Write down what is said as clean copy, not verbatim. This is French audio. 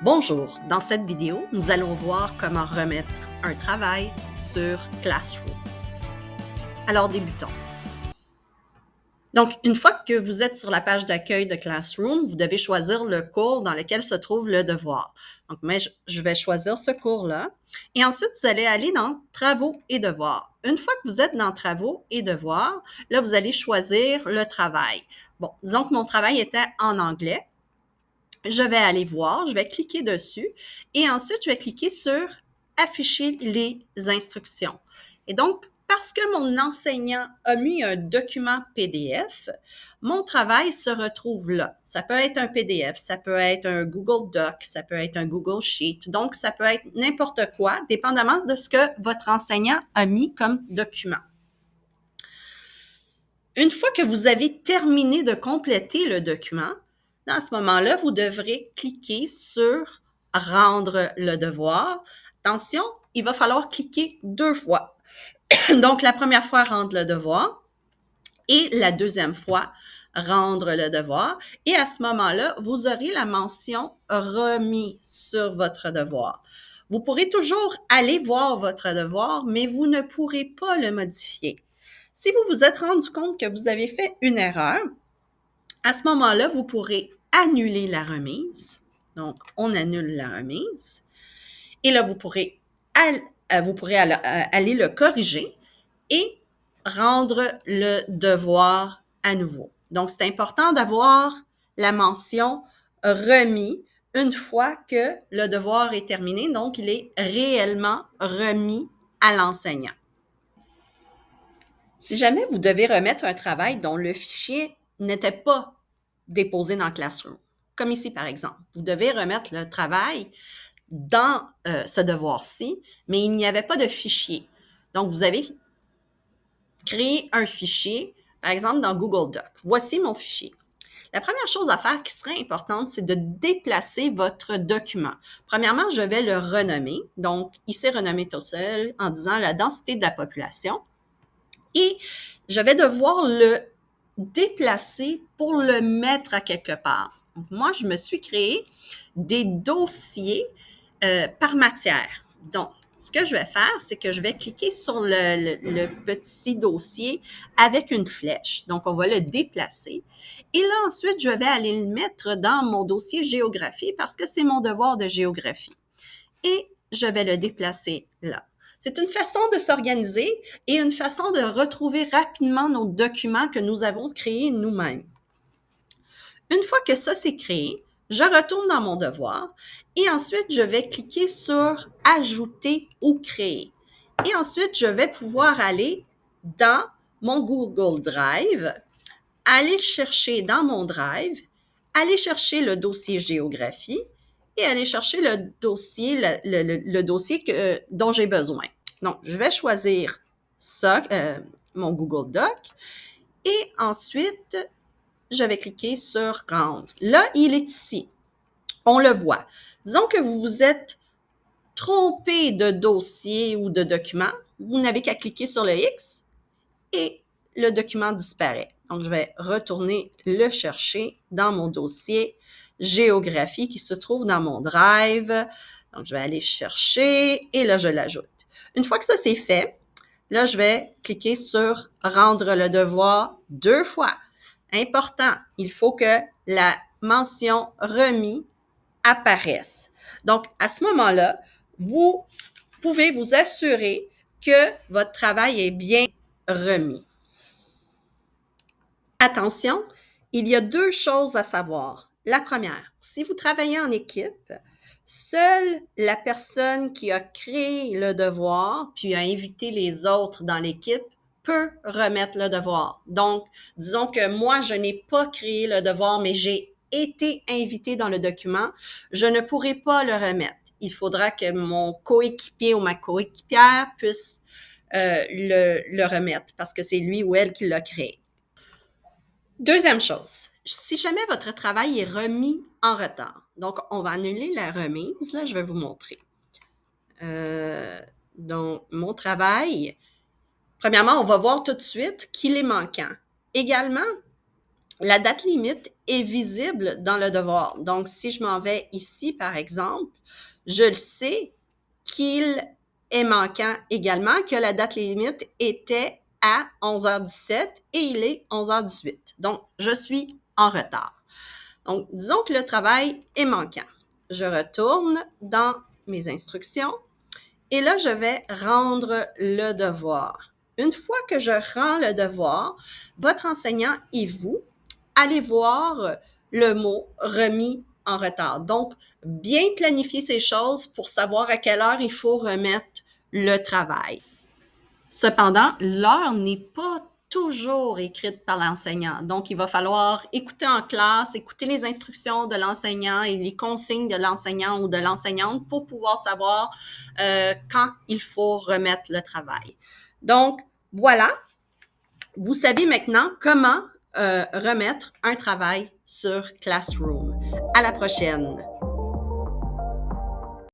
Bonjour, dans cette vidéo, nous allons voir comment remettre un travail sur Classroom. Alors débutons. Donc, une fois que vous êtes sur la page d'accueil de Classroom, vous devez choisir le cours dans lequel se trouve le devoir. Donc, je vais choisir ce cours-là. Et ensuite, vous allez aller dans Travaux et devoirs. Une fois que vous êtes dans Travaux et devoirs, là, vous allez choisir le travail. Bon, disons que mon travail était en anglais. Je vais aller voir, je vais cliquer dessus et ensuite, je vais cliquer sur afficher les instructions. Et donc, parce que mon enseignant a mis un document PDF, mon travail se retrouve là. Ça peut être un PDF, ça peut être un Google Doc, ça peut être un Google Sheet. Donc, ça peut être n'importe quoi, dépendamment de ce que votre enseignant a mis comme document. Une fois que vous avez terminé de compléter le document, dans ce moment-là, vous devrez cliquer sur « Rendre le devoir ». Attention, il va falloir cliquer 2 fois. Donc, la première fois, rendre le devoir et la deuxième fois, rendre le devoir. Et à ce moment-là, vous aurez la mention « Remis sur votre devoir ». Vous pourrez toujours aller voir votre devoir, mais vous ne pourrez pas le modifier. Si vous vous êtes rendu compte que vous avez fait une erreur, à ce moment-là, vous pourrez annuler la remise. Donc, on annule la remise. Et là, vous pourrez aller le corriger et rendre le devoir à nouveau. Donc, c'est important d'avoir la mention remis une fois que le devoir est terminé. Donc, il est réellement remis à l'enseignant. Si jamais vous devez remettre un travail dont le fichier n'était pas déposé dans Classroom, comme ici par exemple, vous devez remettre le travail dans ce devoir-ci, mais il n'y avait pas de fichier. Donc, vous avez créé un fichier, par exemple dans Google Doc. Voici mon fichier. La première chose à faire qui serait importante, c'est de déplacer votre document. Premièrement, je vais le renommer. Donc, ici, renommer tout seul en disant la densité de la population. Et je vais devoir le déplacer pour le mettre à quelque part. Donc, moi, je me suis créé des dossiers par matière. Donc, ce que je vais faire, c'est que je vais cliquer sur le petit dossier avec une flèche. Donc, on va le déplacer. Et là, ensuite, je vais aller le mettre dans mon dossier géographie parce que c'est mon devoir de géographie. Et je vais le déplacer là. C'est une façon de s'organiser et une façon de retrouver rapidement nos documents que nous avons créés nous-mêmes. Une fois que ça c'est créé, je retourne dans mon devoir et ensuite je vais cliquer sur « Ajouter ou créer ». Et ensuite, je vais pouvoir aller dans mon Google Drive, aller chercher dans mon Drive, aller chercher le dossier géographie et aller chercher le dossier, le dossier dont j'ai besoin. Donc, je vais choisir ça, mon Google Doc, et ensuite, je vais cliquer sur « Rendre ». Là, il est ici. On le voit. Disons que vous vous êtes trompé de dossier ou de document. Vous n'avez qu'à cliquer sur le X et le document disparaît. Donc, je vais retourner le chercher dans mon dossier géographie qui se trouve dans mon Drive. Donc, je vais aller chercher et là, je l'ajoute. Une fois que ça, c'est fait, là, je vais cliquer sur « Rendre le devoir » 2 fois. Important, il faut que la mention « Remis » apparaisse. Donc, à ce moment-là, vous pouvez vous assurer que votre travail est bien remis. Attention, il y a 2 choses à savoir. La première, si vous travaillez en équipe, seule la personne qui a créé le devoir puis a invité les autres dans l'équipe peut remettre le devoir. Donc, disons que moi, je n'ai pas créé le devoir, mais j'ai été invité dans le document, je ne pourrai pas le remettre. Il faudra que mon coéquipier ou ma coéquipière puisse le remettre parce que c'est lui ou elle qui l'a créé. Deuxième chose, si jamais votre travail est remis en retard, donc on va annuler la remise, là je vais vous montrer. Donc mon travail, premièrement, on va voir tout de suite qu'il est manquant. Également, La date limite est visible dans le devoir. Donc, si je m'en vais ici, par exemple, je le sais qu'il est manquant également, que la date limite était à 11h17 et il est 11h18. Donc, je suis en retard. Donc, disons que le travail est manquant. Je retourne dans mes instructions et là, je vais rendre le devoir. Une fois que je rends le devoir, votre enseignant et vous allez voir le mot remis en retard. Donc, bien planifier ces choses pour savoir à quelle heure il faut remettre le travail. Cependant, l'heure n'est pas toujours écrite par l'enseignant. Donc, il va falloir écouter en classe, écouter les instructions de l'enseignant et les consignes de l'enseignant ou de l'enseignante pour pouvoir savoir quand il faut remettre le travail. Donc, voilà, vous savez maintenant comment remettre un travail sur Classroom. À la prochaine!